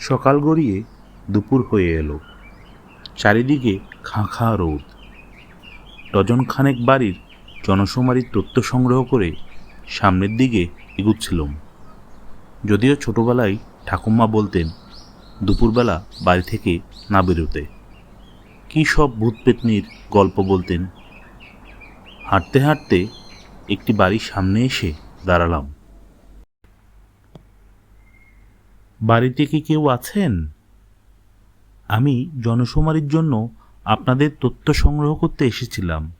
সকাল গড়িয়ে দুপুর হয়ে এলো। চারিদিকে খাঁ খাঁ রোদ। ডজনখানেক বাড়ির জনশুমারির তথ্য সংগ্রহ করে সামনের দিকে এগুচ্ছিলাম। যদিও ছোটবেলায় ঠাকুমা বলতেন দুপুরবেলা বাড়ি থেকে না বেরোতে। কী সব ভূত পেতনির গল্প বলতেন। হাঁটতে হাঁটতে একটি বাড়ির সামনে এসে দাঁড়ালাম। বাড়িতে কি কেউ আছেন? আমি জনশুমারির জন্য আপনাদের তথ্য সংগ্রহ করতে এসেছিলাম।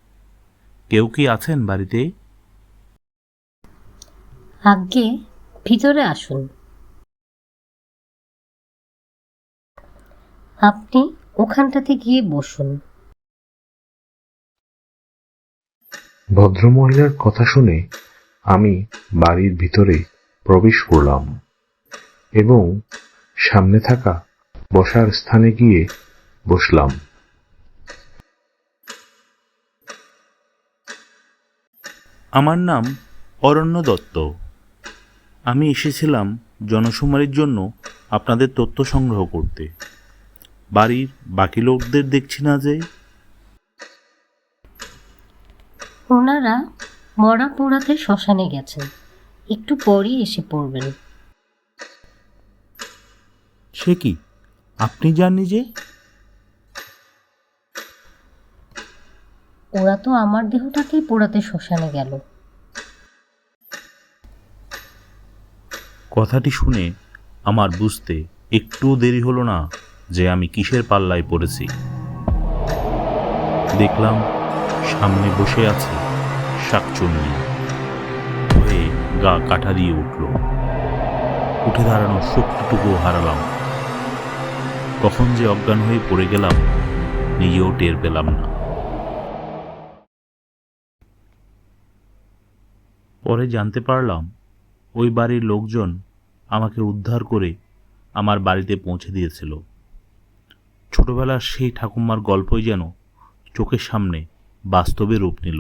কেউ কি আছেন বাড়িতে? আজ্ঞে, ভিতরে আসুন। আপনি ওখানটাতে গিয়ে বসুন। ভদ্রমহিলার কথা শুনে আমি বাড়ির ভিতরে প্রবেশ করলাম এবং সামনে থাকা বসার স্থানে গিয়ে বসলাম। আমার নাম অরণ্য দত্ত। আমি এসেছিলাম জনশুমারির জন্য আপনাদের তথ্য সংগ্রহ করতে। বাড়ির বাকি লোকদের দেখছি না যে। ওনারা মরা পোড়াতে শ্মশানে গেছেন, একটু পরই এসে পড়বেন। সে কি, আপনি জাননি যে? ওরা তো আমার দেহটাকেই পোড়াতে শ্মশানে গেল। কথাটি শুনে আমার বুঝতে একটুও দেরি হলো না যে আমি কিসের পাল্লায় পড়েছি। দেখলাম সামনে বসে আছে শাকচুন্নি। হয়ে গা কাঠা দিয়ে উঠল। উঠে দাঁড়ানোর শক্তিটুকু হারালাম। কখন যে অজ্ঞান হয়ে পড়ে গেলাম নিজেও টের পেলাম না। পরে জানতে পারলাম ওই বাড়ির লোকজন আমাকে উদ্ধার করে আমার বাড়িতে পৌঁছে দিয়েছিল। ছোটবেলার সেই ঠাকুমার গল্পই যেন চোখের সামনে বাস্তবে রূপ নিল।